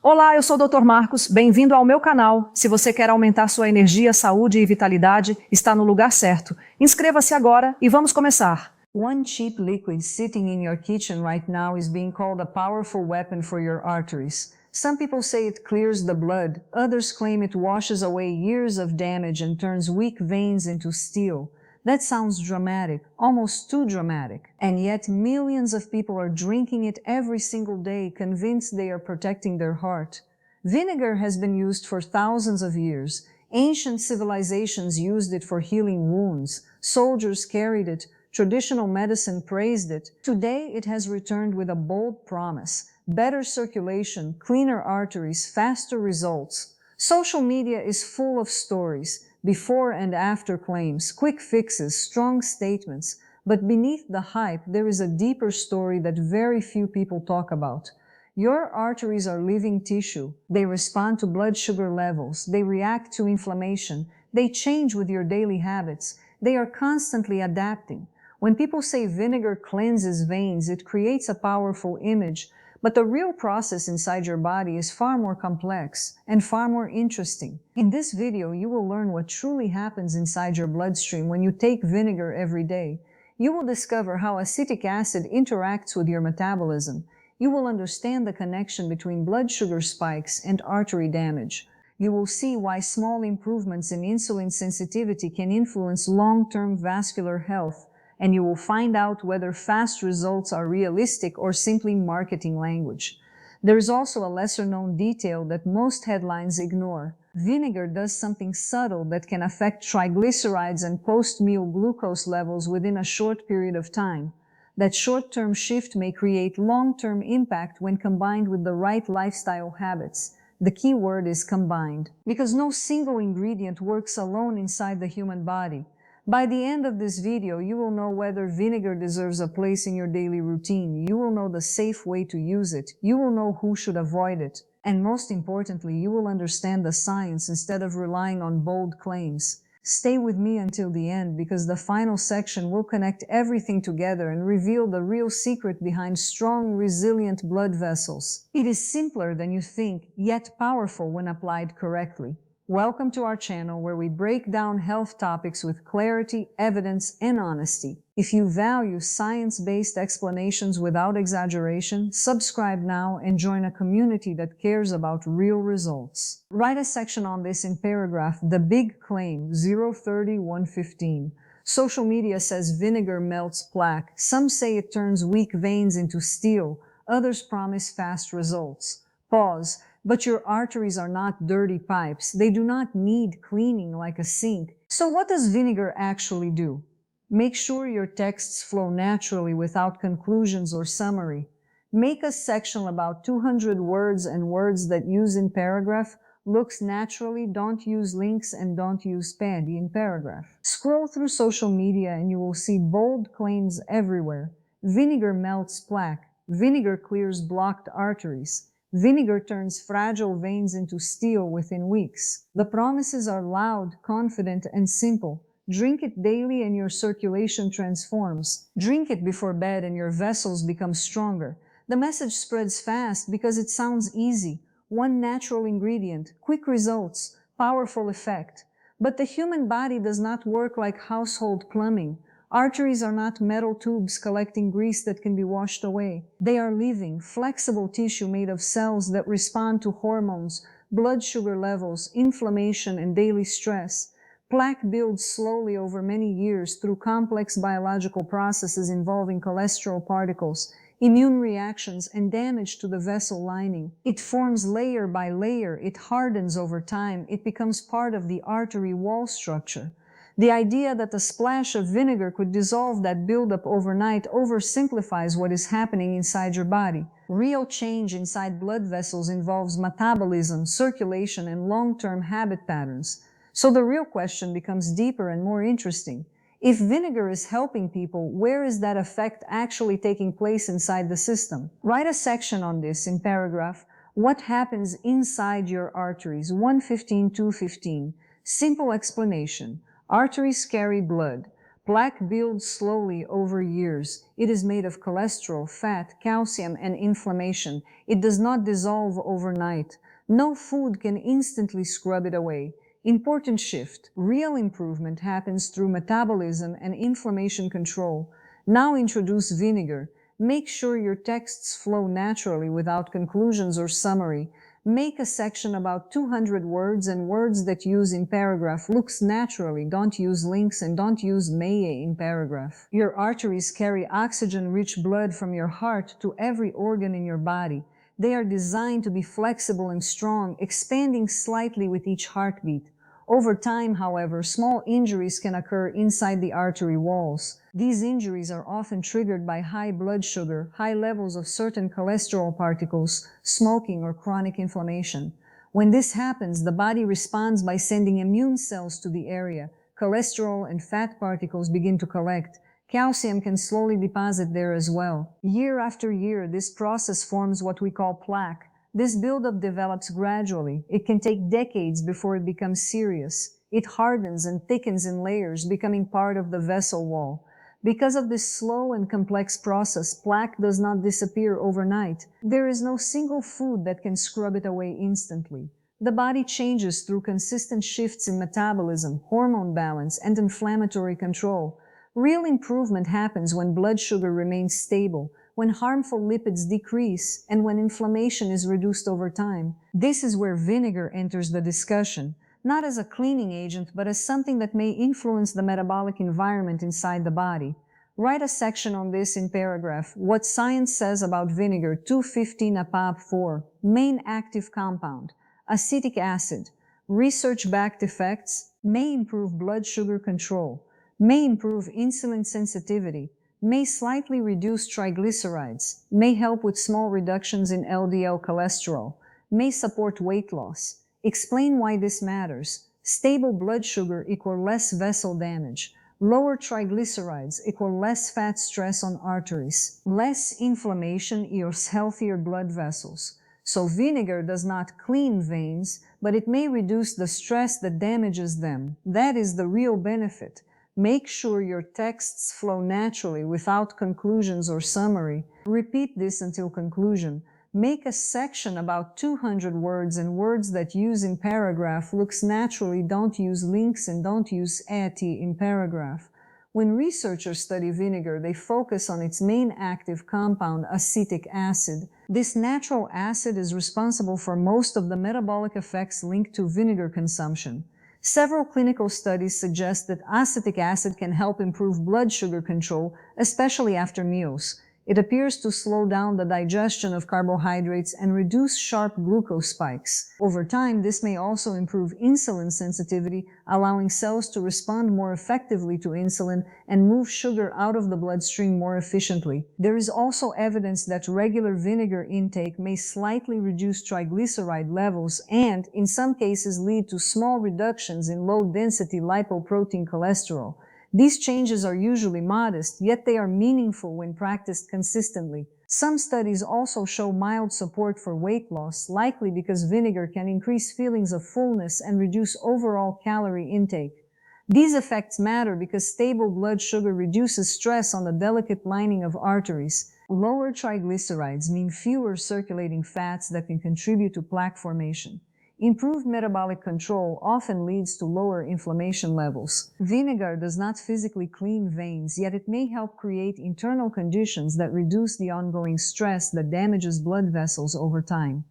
Olá, eu sou o Dr. Marcos, bem-vindo ao meu canal. Se você quer aumentar sua energia, saúde e vitalidade, está no lugar certo. Inscreva-se agora e vamos começar. One cheap liquid sitting in your kitchen right now is being called a powerful weapon for your arteries. Some people say it clears the blood, others claim it washes away years of damage and turns weak veins into steel. That sounds dramatic, almost too dramatic. And yet millions of people are drinking it every single day, convinced they are protecting their heart. Vinegar has been used for thousands of years. Ancient civilizations used it for healing wounds. Soldiers carried it. Traditional medicine praised it. Today it has returned with a bold promise. Better circulation, cleaner arteries, faster results. Social media is full of stories. Before and after claims, quick fixes, strong statements. But beneath the hype, there is a deeper story that very few people talk about. Your arteries are living tissue. They respond to blood sugar levels. They react to inflammation. They change with your daily habits. They are constantly adapting. When people say vinegar cleanses veins, it creates a powerful image. But the real process inside your body is far more complex and far more interesting. In this video, you will learn what truly happens inside your bloodstream when you take vinegar every day. You will discover how acetic acid interacts with your metabolism. You will understand the connection between blood sugar spikes and artery damage. You will see why small improvements in insulin sensitivity can influence long-term vascular health. And you will find out whether fast results are realistic or simply marketing language. There is also a lesser-known detail that most headlines ignore. Vinegar does something subtle that can affect triglycerides and post-meal glucose levels within a short period of time. That short-term shift may create long-term impact when combined with the right lifestyle habits. The key word is combined, because no single ingredient works alone inside the human body. By the end of this video, you will know whether vinegar deserves a place in your daily routine. You will know the safe way to use it. You will know who should avoid it. And most importantly, you will understand the science instead of relying on bold claims. Stay with me until the end because the final section will connect everything together and reveal the real secret behind strong, resilient blood vessels. It is simpler than you think, yet powerful when applied correctly. Welcome to our channel where we break down health topics with clarity, evidence, and honesty. If you value science-based explanations without exaggeration, subscribe now and join a community that cares about real results. Write a section on this in paragraph, the big claim, 030-115. Social media says vinegar melts plaque. Some say it turns weak veins into steel. Others promise fast results. Pause. But your arteries are not dirty pipes. They do not need cleaning like a sink. So what does vinegar actually do? Make sure your texts flow naturally without conclusions or summary. Make a section about 200 words and words that use in paragraph. Looks naturally, don't use links and don't use pad in paragraph. Scroll through social media and you will see bold claims everywhere. Vinegar melts plaque. Vinegar clears blocked arteries. Vinegar turns fragile veins into steel within weeks. The promises are loud, confident, and simple. Drink it daily and your circulation transforms. Drink it before bed and your vessels become stronger. The message spreads fast because it sounds easy. One natural ingredient, quick results, powerful effect. But the human body does not work like household plumbing. Arteries are not metal tubes collecting grease that can be washed away. They are living, flexible tissue made of cells that respond to hormones, blood sugar levels, inflammation, and daily stress. Plaque builds slowly over many years through complex biological processes involving cholesterol particles, immune reactions, and damage to the vessel lining. It forms layer by layer. It hardens over time. It becomes part of the artery wall structure. The idea that a splash of vinegar could dissolve that buildup overnight oversimplifies what is happening inside your body. Real change inside blood vessels involves metabolism, circulation, and long-term habit patterns. So the real question becomes deeper and more interesting. If vinegar is helping people, where is that effect actually taking place inside the system? Write a section on this in paragraph, what happens inside your arteries, 115-215. Simple explanation. Arteries carry blood. Plaque builds slowly over years. It is made of cholesterol, fat, calcium, and inflammation. It does not dissolve overnight. No food can instantly scrub it away. Important shift. Real improvement happens through metabolism and inflammation control. Now introduce vinegar. Make sure your texts flow naturally without conclusions or summary. Make a section about 200 words and words that use in paragraph looks naturally. Don't use links and don't use may in paragraph. Your arteries carry oxygen-rich blood from your heart to every organ in your body. They are designed to be flexible and strong, expanding slightly with each heartbeat. Over time, however, small injuries can occur inside the artery walls. These injuries are often triggered by high blood sugar, high levels of certain cholesterol particles, smoking, or chronic inflammation. When this happens, the body responds by sending immune cells to the area. Cholesterol and fat particles begin to collect. Calcium can slowly deposit there as well. Year after year, this process forms what we call plaque. This buildup develops gradually. It can take decades before it becomes serious. It hardens and thickens in layers, becoming part of the vessel wall. Because of this slow and complex process, plaque does not disappear overnight. There is no single food that can scrub it away instantly. The body changes through consistent shifts in metabolism, hormone balance, and inflammatory control. Real improvement happens when blood sugar remains stable, when harmful lipids decrease, and when inflammation is reduced over time. This is where vinegar enters the discussion, not as a cleaning agent, but as something that may influence the metabolic environment inside the body. Write a section on this in paragraph. What science says about vinegar. 215 APAP 4. Main active compound. Acetic acid. Research-backed effects. May improve blood sugar control. May improve insulin sensitivity. May slightly reduce triglycerides, may help with small reductions in LDL cholesterol, may support weight loss. Explain why this matters. Stable blood sugar equals less vessel damage. Lower triglycerides equal less fat stress on arteries. Less inflammation equals healthier blood vessels. So vinegar does not clean veins, but it may reduce the stress that damages them. That is the real benefit. Make sure your texts flow naturally without conclusions or summary. Repeat this until conclusion. Make a section about 200 words and words that use in paragraph looks naturally. Don't use links and don't use at in paragraph. When researchers study vinegar, they focus on its main active compound, acetic acid. This natural acid is responsible for most of the metabolic effects linked to vinegar consumption. Several clinical studies suggest that acetic acid can help improve blood sugar control, especially after meals. It appears to slow down the digestion of carbohydrates and reduce sharp glucose spikes. Over time, this may also improve insulin sensitivity, allowing cells to respond more effectively to insulin and move sugar out of the bloodstream more efficiently. There is also evidence that regular vinegar intake may slightly reduce triglyceride levels and, in some cases, lead to small reductions in low-density lipoprotein cholesterol. These changes are usually modest, yet they are meaningful when practiced consistently. Some studies also show mild support for weight loss, likely because vinegar can increase feelings of fullness and reduce overall calorie intake. These effects matter because stable blood sugar reduces stress on the delicate lining of arteries. Lower triglycerides mean fewer circulating fats that can contribute to plaque formation. Improved metabolic control often leads to lower inflammation levels. Vinegar does not physically clean veins, yet it may help create internal conditions that reduce the ongoing stress that damages blood vessels over time.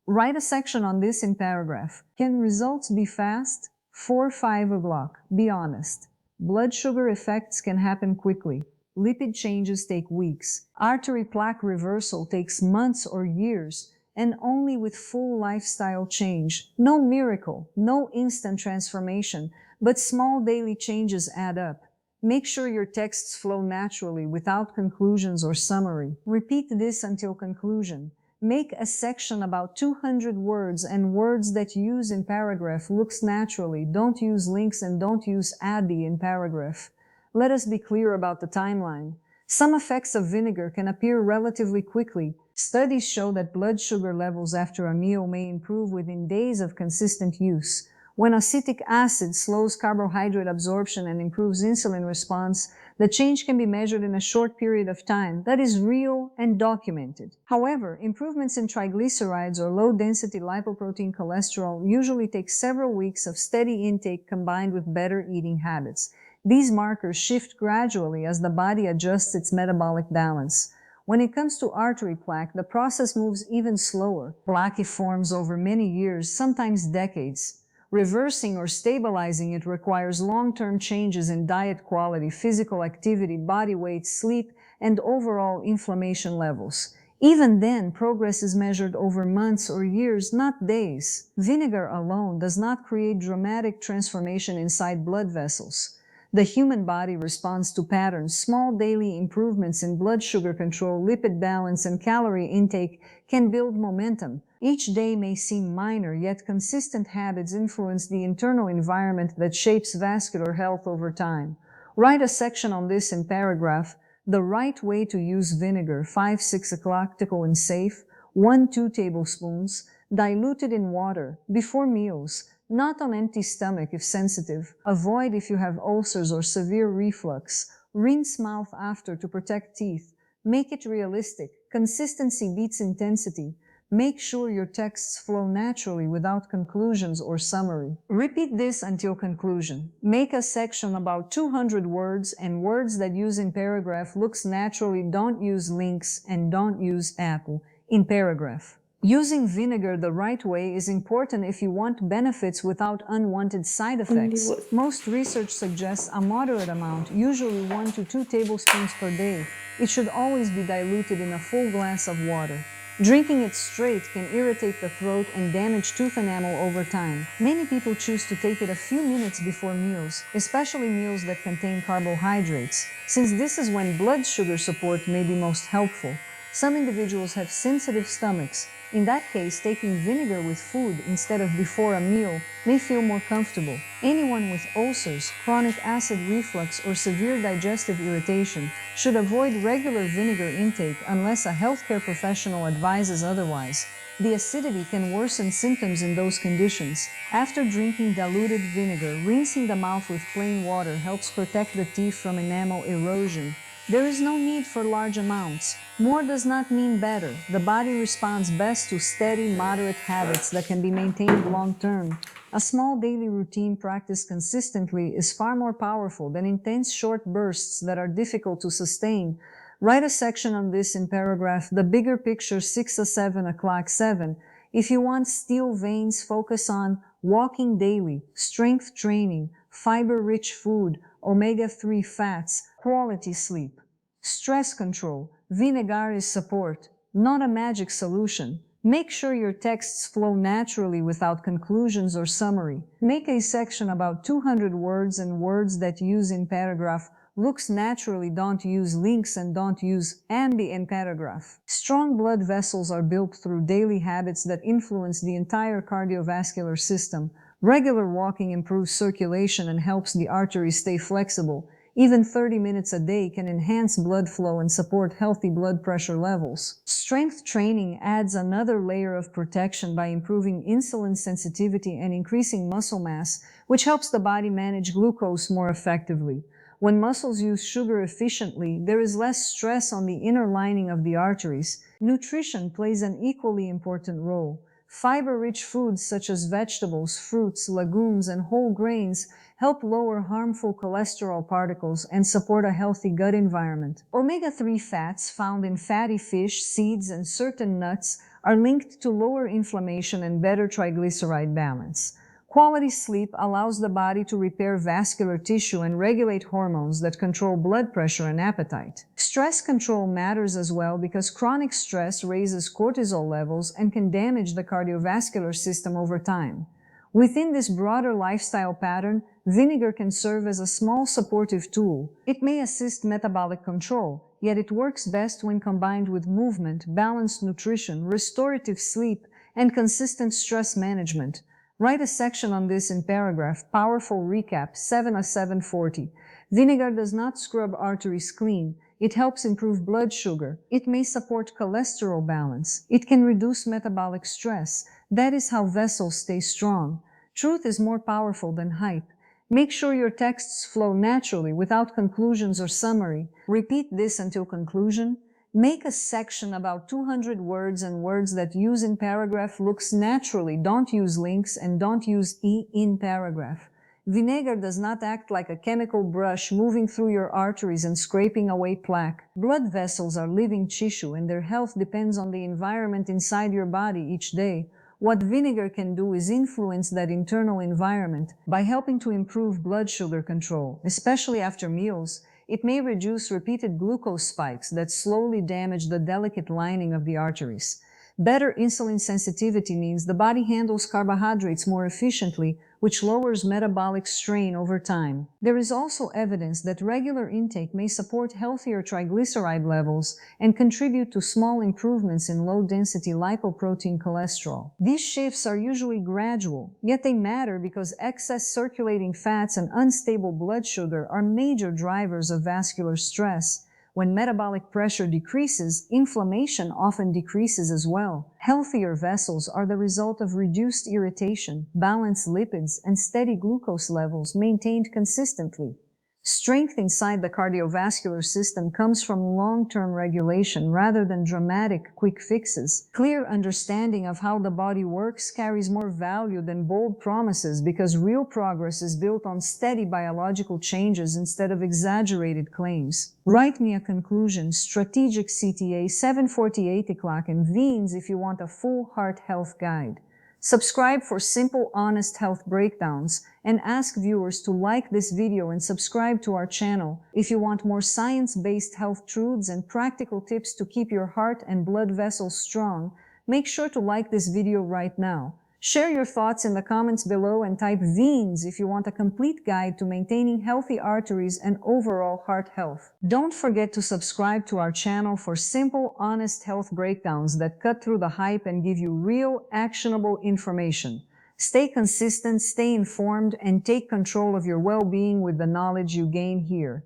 Write a section on this in paragraph. Can results be fast? 4-5 o'clock. Be honest. Blood sugar effects can happen quickly. Lipid changes take weeks. Artery plaque reversal takes months or years. And only with full lifestyle change. No miracle, no instant transformation, but small daily changes add up. Make sure your texts flow naturally without conclusions or summary. Repeat this until conclusion. Make a section about 200 words and words that use in paragraph looks naturally. Don't use links and don't use addy in paragraph. Let us be clear about the timeline. Some effects of vinegar can appear relatively quickly. Studies show that blood sugar levels after a meal may improve within days of consistent use, When acetic acid slows carbohydrate absorption and improves insulin response, the change can be measured in a short period of time that is real and documented. However, improvements in triglycerides or low-density lipoprotein cholesterol usually take several weeks of steady intake combined with better eating habits. These markers shift gradually as the body adjusts its metabolic balance. When it comes to artery plaque, the process moves even slower. Plaque forms over many years, sometimes decades. Reversing or stabilizing it requires long-term changes in diet quality, physical activity, body weight, sleep, and overall inflammation levels. Even then, progress is measured over months or years, not days. Vinegar alone does not create dramatic transformation inside blood vessels. The human body responds to patterns. Small daily improvements in blood sugar control, lipid balance, and calorie intake can build momentum. Each day may seem minor, yet consistent habits influence the internal environment that shapes vascular health over time. Write a section on this in paragraph. The right way to use vinegar: 5-6 o'clock, practical and safe. 1-2 tablespoons, diluted in water, before meals. Not on empty stomach if sensitive. Avoid if you have ulcers or severe reflux. Rinse mouth after to protect teeth. Make it realistic. Consistency beats intensity. Make sure your texts flow naturally without conclusions or summary. Repeat this until conclusion. Make a section about 200 words and words that use in paragraph looks naturally. Don't use links and don't use apple in paragraph. Using vinegar the right way is important if you want benefits without unwanted side effects. Most research suggests a moderate amount, usually 1 to 2 tablespoons per day. It should always be diluted in a full glass of water. Drinking it straight can irritate the throat and damage tooth enamel over time. Many people choose to take it a few minutes before meals, especially meals that contain carbohydrates, since this is when blood sugar support may be most helpful. Some individuals have sensitive stomachs. In that case, taking vinegar with food instead of before a meal may feel more comfortable. Anyone with ulcers, chronic acid reflux, or severe digestive irritation should avoid regular vinegar intake unless a healthcare professional advises otherwise. The acidity can worsen symptoms in those conditions. After drinking diluted vinegar, rinsing the mouth with plain water helps protect the teeth from enamel erosion. There is no need for large amounts. More does not mean better. The body responds best to steady, moderate habits that can be maintained long-term. A small daily routine practiced consistently is far more powerful than intense short bursts that are difficult to sustain. Write a section on this in paragraph. The bigger picture, 6 to 7 o'clock 7. If you want steel veins, focus on walking daily, strength training, fiber-rich food, omega-3 fats, quality sleep. Stress control. Vinegar is support, not a magic solution. Make sure your texts flow naturally without conclusions or summary. Make a section about 200 words and words that use in paragraph looks naturally. Don't use links and don't use ambi in paragraph. Strong blood vessels are built through daily habits that influence the entire cardiovascular system. Regular walking improves circulation and helps the arteries stay flexible. Even 30 minutes a day can enhance blood flow and support healthy blood pressure levels. Strength training adds another layer of protection by improving insulin sensitivity and increasing muscle mass, which helps the body manage glucose more effectively. When muscles use sugar efficiently, there is less stress on the inner lining of the arteries. Nutrition plays an equally important role. Fiber-rich foods such as vegetables, fruits, legumes, and whole grains help lower harmful cholesterol particles and support a healthy gut environment. Omega-3 fats found in fatty fish, seeds, and certain nuts are linked to lower inflammation and better triglyceride balance. Quality sleep allows the body to repair vascular tissue and regulate hormones that control blood pressure and appetite. Stress control matters as well because chronic stress raises cortisol levels and can damage the cardiovascular system over time. Within this broader lifestyle pattern, vinegar can serve as a small supportive tool. It may assist metabolic control, yet it works best when combined with movement, balanced nutrition, restorative sleep, and consistent stress management. Write a section on this in paragraph. Powerful recap, 7 to 740. Vinegar does not scrub arteries clean. It helps improve blood sugar. It may support cholesterol balance. It can reduce metabolic stress. That is how vessels stay strong. Truth is more powerful than hype. Make sure your texts flow naturally without conclusions or summary. Repeat this until conclusion. Make a section about 200 words and words that use in paragraph looks naturally. Don't use links and don't use in paragraph. Vinegar does not act like a chemical brush moving through your arteries and scraping away plaque. Blood vessels are living tissue and their health depends on the environment inside your body each day. What vinegar can do is influence that internal environment by helping to improve blood sugar control, especially after meals. It may reduce repeated glucose spikes that slowly damage the delicate lining of the arteries. Better insulin sensitivity means the body handles carbohydrates more efficiently, which lowers metabolic strain over time. There is also evidence that regular intake may support healthier triglyceride levels and contribute to small improvements in low-density lipoprotein cholesterol. These shifts are usually gradual, yet they matter because excess circulating fats and unstable blood sugar are major drivers of vascular stress. When metabolic pressure decreases, inflammation often decreases as well. Healthier vessels are the result of reduced irritation, balanced lipids, and steady glucose levels maintained consistently. Strength inside the cardiovascular system comes from long-term regulation rather than dramatic, quick fixes. Clear understanding of how the body works carries more value than bold promises because real progress is built on steady biological changes instead of exaggerated claims. Write me a conclusion, strategic CTA 748 o'clock and Veens if you want a full heart health guide. Subscribe for simple, honest health breakdowns and ask viewers to like this video and subscribe to our channel if you want more science-based health truths and practical tips to keep your heart and blood vessels strong. Make sure to like this video right now. Share your thoughts in the comments below and type Veens if you want a complete guide to maintaining healthy arteries and overall heart health. Don't forget to subscribe to our channel for simple, honest health breakdowns that cut through the hype and give you real, actionable information. Stay consistent, stay informed, and take control of your well-being with the knowledge you gain here.